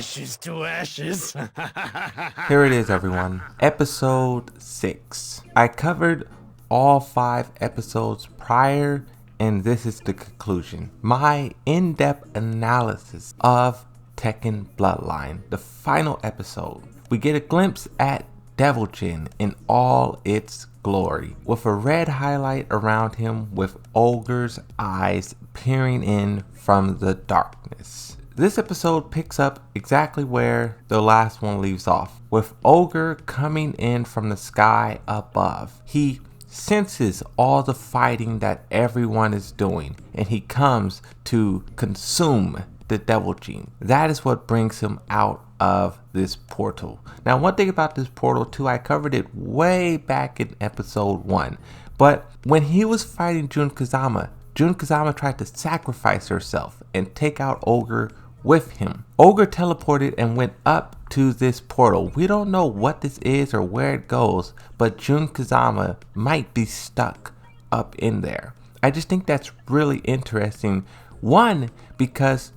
ashes to ashes. Here it is, everyone. Episode 6. I covered all 5 episodes prior, and this is the conclusion. My in-depth analysis of Tekken Bloodline, the final episode. We get a glimpse at Devil Jin in all its glory, with a red highlight around him with Ogre's eyes peering in from the darkness. This episode picks up exactly where the last one leaves off, with Ogre coming in from the sky above. He senses all the fighting that everyone is doing, and he comes to consume the Devil Jin. That is what brings him out of this portal. Now, one thing about this portal too, I covered it way back in episode 1, but when he was fighting Jun Kazama tried to sacrifice herself and take out Ogre with him. Ogre teleported and went up to this portal. We don't know what this is or where it goes, but Jun Kazama might be stuck up in there. I just think that's really interesting. One, because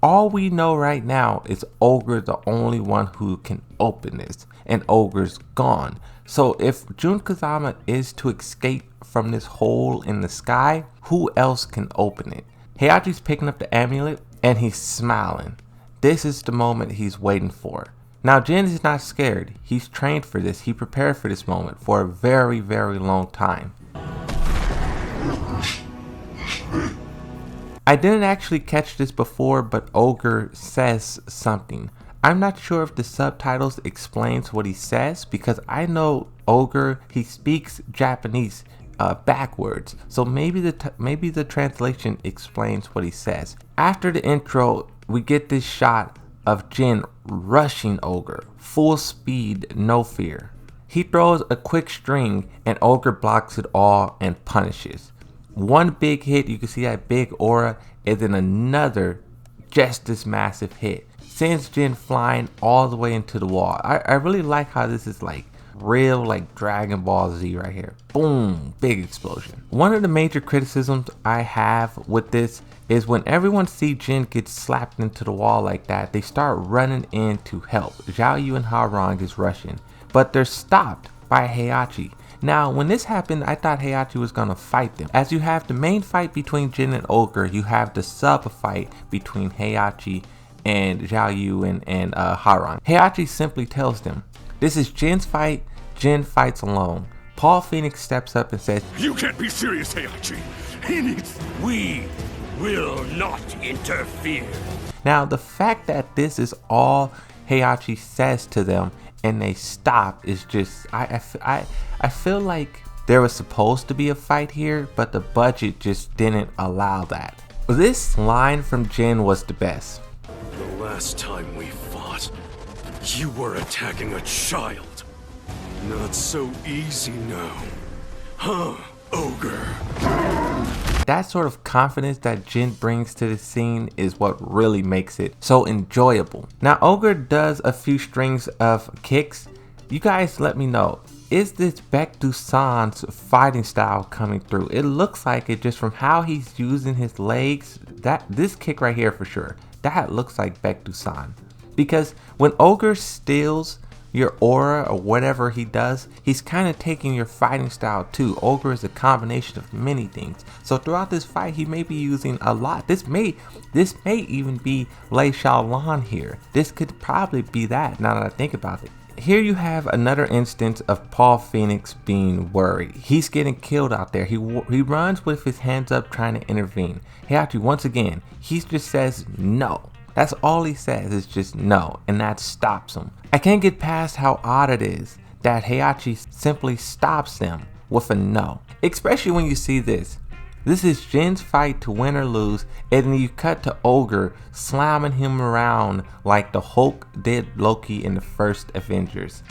all we know right now is Ogre the only one who can open this, and Ogre's gone. So if Jun Kazama is to escape from this hole in the sky, who else can open it? Heihachi's picking up the amulet and he's smiling. This is the moment he's waiting for. Now Jin is not scared. He's trained for this. He prepared for this moment for a very, very long time. I didn't actually catch this before, but Ogre says something. I'm not sure if the subtitles explains what he says, because I know Ogre, he speaks Japanese backwards, so maybe the translation explains what he says. After the intro, we get this shot of Jin rushing Ogre, full speed, no fear. He throws a quick string and Ogre blocks it all and punishes. One big hit, you can see that big aura, and then another just as massive hit sends Jin flying all the way into the wall. I really like how this is like real, like Dragon Ball Z right here. Boom, big explosion. One of the major criticisms I have with this is when everyone see Jin get slapped into the wall like that, they start running in to help. Xiao Yu and Harong is rushing, but they're stopped by Heihachi. Now, when this happened, I thought Heihachi was gonna fight them. As you have the main fight between Jin and Ogre, you have the sub fight between Heihachi and Xiao Yu and Harong. Heihachi simply tells them, this is Jin's fight. Jin fights alone. Paul Phoenix steps up and says, "You can't be serious, Heihachi. He needs... We will not interfere." Now, the fact that this is all Heihachi says to them and they stop is just, I feel like there was supposed to be a fight here, but the budget just didn't allow that. This line from Jin was the best. The last time we fought, you were attacking a child. Not so easy now. Huh, Ogre? That sort of confidence that Jin brings to the scene is what really makes it so enjoyable. Now, Ogre does a few strings of kicks. You guys let me know, is this Baek Do-san's fighting style coming through? It looks like it just from how he's using his legs. This kick right here for sure, that looks like Baek Do-san. Because when Ogre steals your aura or whatever he does, he's kind of taking your fighting style too. Ogre is a combination of many things. So throughout this fight, he may be using a lot. This may even be Lei Xiaolan here. This could probably be that, now that I think about it. Here you have another instance of Paul Phoenix being worried. He's getting killed out there. He runs with his hands up trying to intervene. Heihachi, once again, he just says no. That's all he says, is just no, and that stops him. I can't get past how odd it is that Heihachi simply stops them with a no. Especially when you see this. This is Jin's fight to win or lose, and then you cut to Ogre slamming him around like the Hulk did Loki in the first Avengers.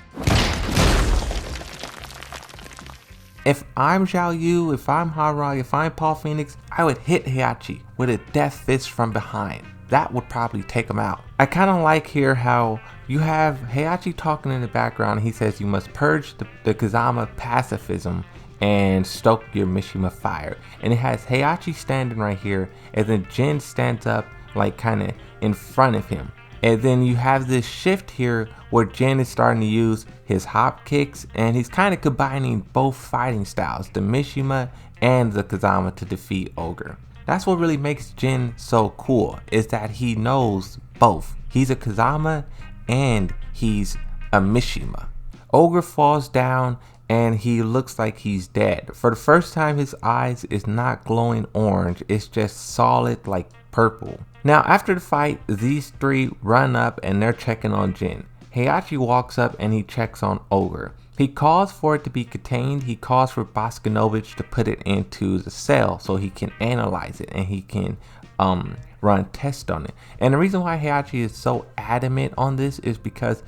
If I'm Xiao Yu, if I'm Harong, if I'm Paul Phoenix, I would hit Heihachi with a death fist from behind. That would probably take him out. I kind of like here how you have Heihachi talking in the background. He says you must purge the Kazama pacifism and stoke your Mishima fire. And it has Heihachi standing right here, and then Jin stands up like kind of in front of him. And then you have this shift here where Jin is starting to use his hop kicks, and he's kind of combining both fighting styles, the Mishima and the Kazama, to defeat Ogre. That's what really makes Jin so cool, is that he knows both. He's a Kazama and he's a Mishima. Ogre falls down and he looks like he's dead. For the first time, his eyes is not glowing orange, it's just solid like purple. Now after the fight, these three run up and they're checking on Jin. Heihachi walks up and he checks on Ogre. He calls for it to be contained. He calls for Boskanovich to put it into the cell so he can analyze it and he can run tests on it. And the reason why Heihachi is so adamant on this is because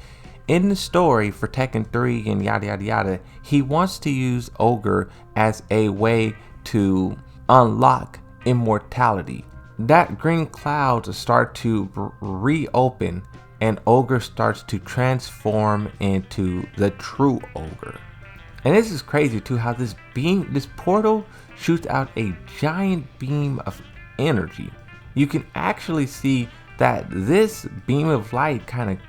in the story for Tekken 3 and yada yada yada, he wants to use Ogre as a way to unlock immortality. That green cloud start to reopen and Ogre starts to transform into the true Ogre. And this is crazy too, how this portal shoots out a giant beam of energy. You can actually see that this beam of light kind of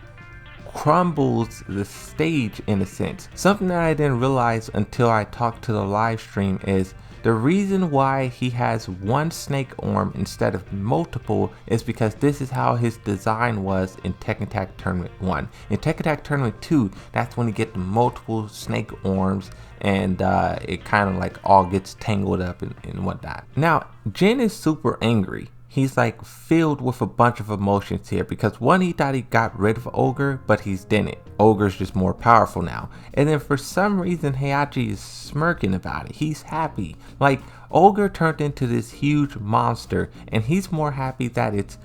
crumbles the stage in a sense. Something that I didn't realize until I talked to the live stream is the reason why he has one snake arm instead of multiple is because this is how his design was in Tekken Tag Tournament 1. In Tekken Tag Tournament 2, that's when you get the multiple snake arms and it kind of like all gets tangled up and whatnot. Now, Jin is super angry. He's like filled with a bunch of emotions here because one, he thought he got rid of Ogre, but he didn't. Ogre's just more powerful now. And then for some reason, Heihachi is smirking about it. He's happy. Like, Ogre turned into this huge monster and he's more happy that it's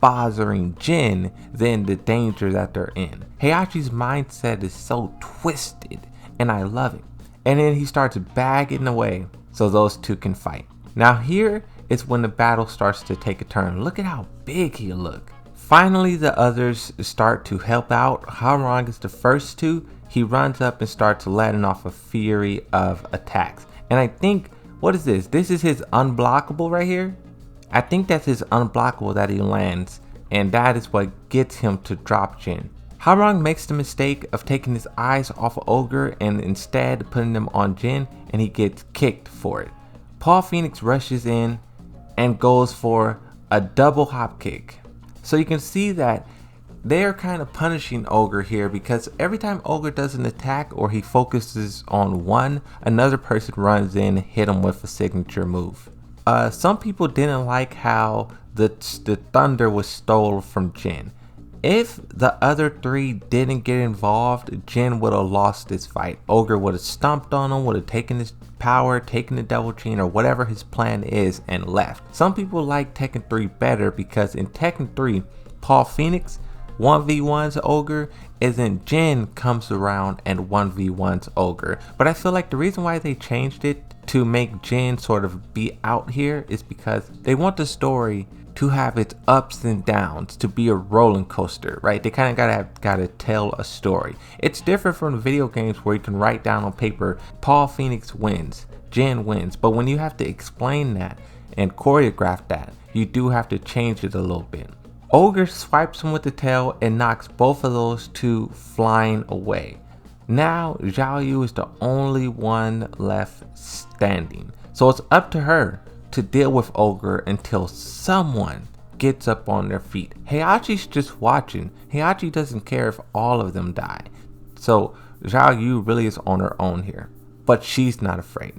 bothering Jin than the danger that they're in. Heihachi's mindset is so twisted and I love it. And then he starts bagging away so those two can fight. Now here is when the battle starts to take a turn. Look at how big he look. Finally, the others start to help out. Harang is the first to. He runs up and starts letting off a fury of attacks. And I think, what is this? This is his unblockable right here. I think that's his unblockable that he lands. And that is what gets him to drop Jin. Harang makes the mistake of taking his eyes off of Ogre and instead putting them on Jin, and he gets kicked for it. Paul Phoenix rushes in and goes for a double hop kick. So you can see that they're kind of punishing Ogre here because every time Ogre does an attack or he focuses on one, another person runs in and hit him with a signature move. Some people didn't like how the thunder was stolen from Jin. If the other three didn't get involved, Jin would have lost this fight. Ogre would have stomped on him, would have taken his power, taken the double chain or whatever his plan is and left. Some people like Tekken 3 better because in Tekken 3, Paul Phoenix 1v1's Ogre, and then Jin comes around and 1v1's Ogre. But I feel like the reason why they changed it to make Jin sort of be out here is because they want the story to have its ups and downs, to be a rolling coaster, right? They kind of gotta tell a story. It's different from the video games where you can write down on paper, Paul Phoenix wins, Jin wins. But when you have to explain that and choreograph that, you do have to change it a little bit. Ogre swipes him with the tail and knocks both of those two flying away. Now Zhao Yu is the only one left standing. So it's up to her to deal with Ogre until someone gets up on their feet. Heihachi's just watching. Heihachi doesn't care if all of them die. So Zhao Yu really is on her own here. But she's not afraid.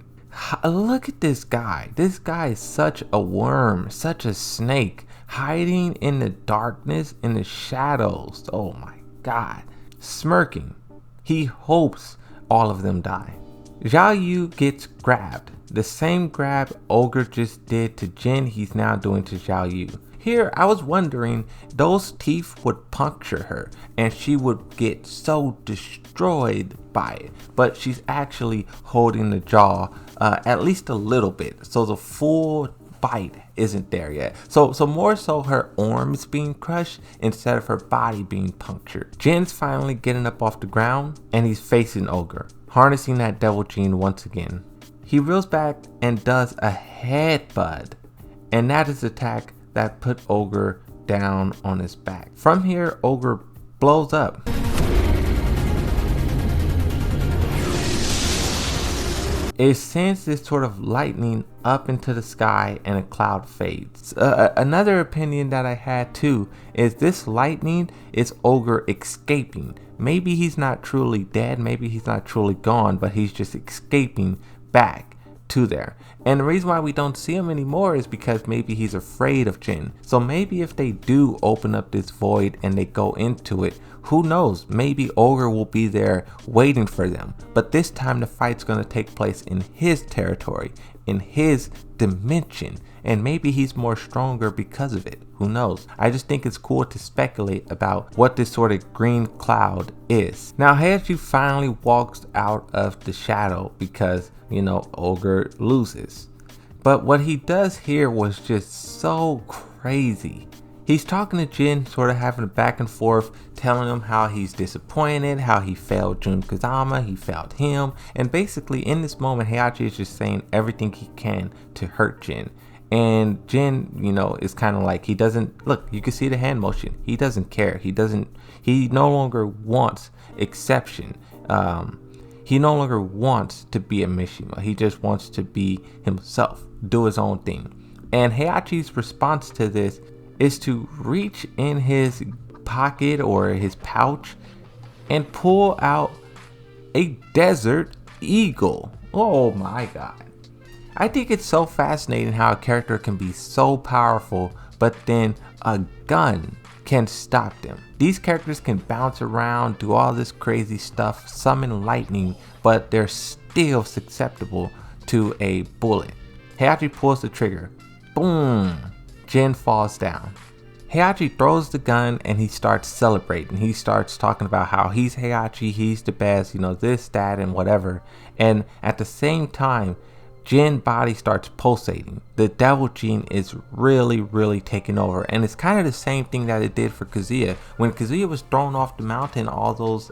Look at this guy. This guy is such a worm, such a snake, hiding in the darkness, in the shadows. Oh my god. Smirking. He hopes all of them die. Zhao Yu gets grabbed. The same grab Ogre just did to Jin, he's now doing to Zhao Yu. Here, I was wondering, those teeth would puncture her and she would get so destroyed by it. But she's actually holding the jaw at least a little bit. So the full bite isn't there yet. So more so her arms being crushed instead of her body being punctured. Jin's finally getting up off the ground and he's facing Ogre, harnessing that devil gene once again. He reels back and does a headbutt, and that is the attack that put Ogre down on his back. From here, Ogre blows up. It sends this sort of lightning up into the sky and a cloud fades. Another opinion that I had too is this lightning is Ogre escaping. Maybe he's not truly dead, maybe he's not truly gone, but he's just escaping back to there. And the reason why we don't see him anymore is because maybe he's afraid of Jin. So maybe if they do open up this void and they go into it, who knows, maybe Ogre will be there waiting for them. But this time the fight's going to take place in his territory, in his dimension. And maybe he's more stronger because of it. Who knows? I just think it's cool to speculate about what this sort of green cloud is. Now Heihachi finally walks out of the shadow because, you know, Ogre loses. But what he does here was just so crazy. He's talking to Jin, sort of having a back and forth, telling him how he's disappointed, how he failed Jun Kazama, he failed him. And basically in this moment, Heihachi is just saying everything he can to hurt Jin. And Jin, you know, is kind of like, he doesn't, look, you can see the hand motion. He doesn't care. He no longer wants exception. He no longer wants to be a Mishima. He just wants to be himself, do his own thing. And Heihachi's response to this is to reach in his pocket or his pouch and pull out a desert eagle. Oh my god. I think it's so fascinating how a character can be so powerful, but then a gun can stop them. These characters can bounce around, do all this crazy stuff, summon lightning, but they're still susceptible to a bullet. Heihachi pulls the trigger. Boom! Jin falls down. Heihachi throws the gun and he starts celebrating. He starts talking about how he's Heihachi, he's the best, you know, this, that, and whatever. And at the same time, Jin's body starts pulsating. The devil gene is really taking over. And it's kind of the same thing that it did for Kazuya. When Kazuya was thrown off the mountain all those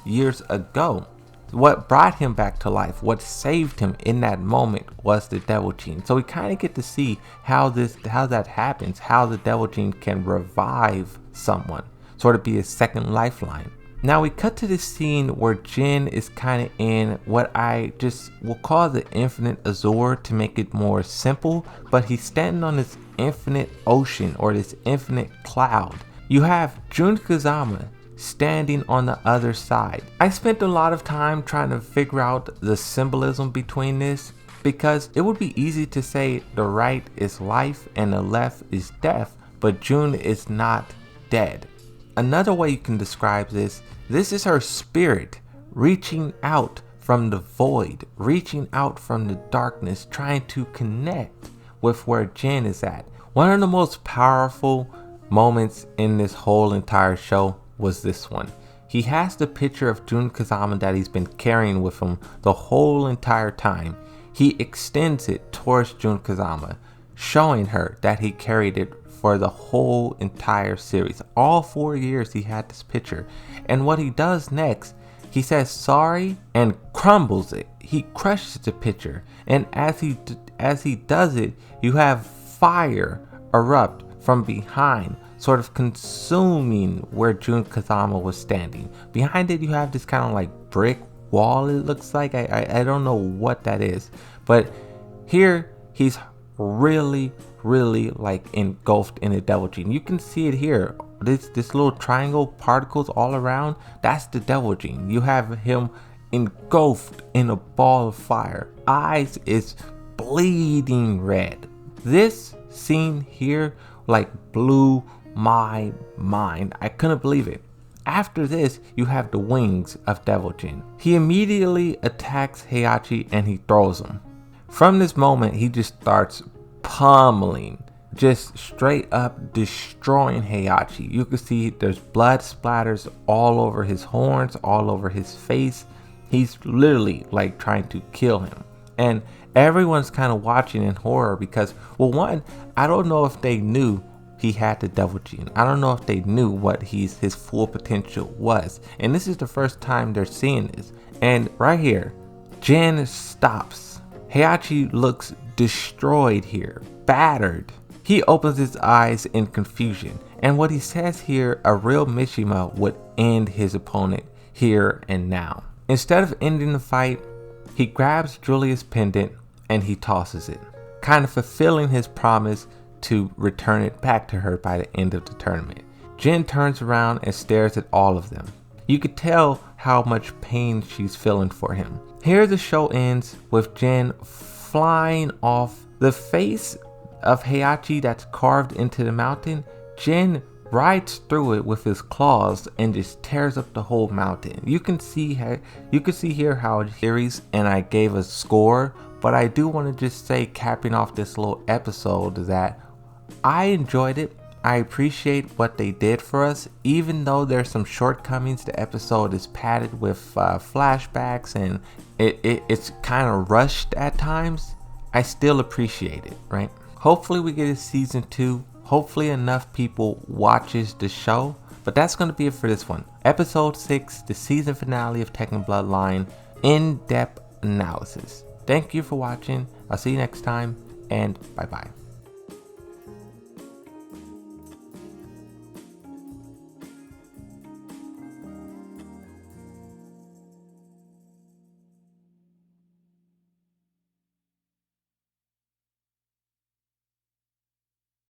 years ago, what brought him back to life, what saved him in that moment was the devil gene. So we kind of get to see how that happens, how the devil gene can revive someone, sort of be a second lifeline. Now we cut to this scene where Jin is kind of in what I just will call the infinite azure to make it more simple, but he's standing on this infinite ocean or this infinite cloud. You have Jun Kazama standing on the other side. I spent a lot of time trying to figure out the symbolism between this because it would be easy to say the right is life and the left is death, but Jun is not dead. Another way you can describe this is her spirit reaching out from the void, reaching out from the darkness, trying to connect with where Jin is at. One of the most powerful moments in this whole entire show was this one. He has the picture of Jun Kazama that he's been carrying with him the whole entire time. He extends it towards Jun Kazama, showing her that he carried it for the whole entire series. All 4 years he had this picture. And what he does next, he says sorry and crumbles it. He crushes the picture. And as he does it, you have fire erupt from behind, sort of consuming where Jun Kazama was standing. Behind it you have this kind of like brick wall, it looks like. I don't know what that is. But here he's really like engulfed in a devil gene. You can see it here. This little triangle particles all around, that's the devil gene. You have him engulfed in a ball of fire. Eyes is bleeding red. This scene here like blew my mind. I couldn't believe it. After this, you have the wings of Devil Jin. He immediately attacks Heihachi and he throws him. From this moment, he just starts pummeling, just straight up destroying Heihachi. You can see there's blood splatters all over his horns, all over his face. He's literally like trying to kill him. And everyone's kind of watching in horror because, well, one, I don't know if they knew he had the devil gene. I don't know if they knew what his full potential was. And this is the first time they're seeing this. And right here, Jin stops. Heihachi looks destroyed here, battered. He opens his eyes in confusion, and what he says here, a real Mishima would end his opponent here and now. Instead of ending the fight, he grabs Julia's pendant and he tosses it, kind of fulfilling his promise to return it back to her by the end of the tournament. Jin turns around and stares at all of them. You could tell how much pain she's feeling for him. Here the show ends with Jin flying off. The face of Heihachi that's carved into the mountain, Jin rides through it with his claws and just tears up the whole mountain. You can see here how it varies, and I gave a score, but I do want to just say, capping off this little episode, that I enjoyed it. I appreciate what they did for us, even though there's some shortcomings. The episode is padded with flashbacks and it's kind of rushed at times. I still appreciate it, right? Hopefully we get a season 2. Hopefully enough people watches the show. But that's going to be it for this one. Episode 6, the season finale of Tekken Bloodline, in-depth analysis. Thank you for watching. I'll see you next time, and bye-bye.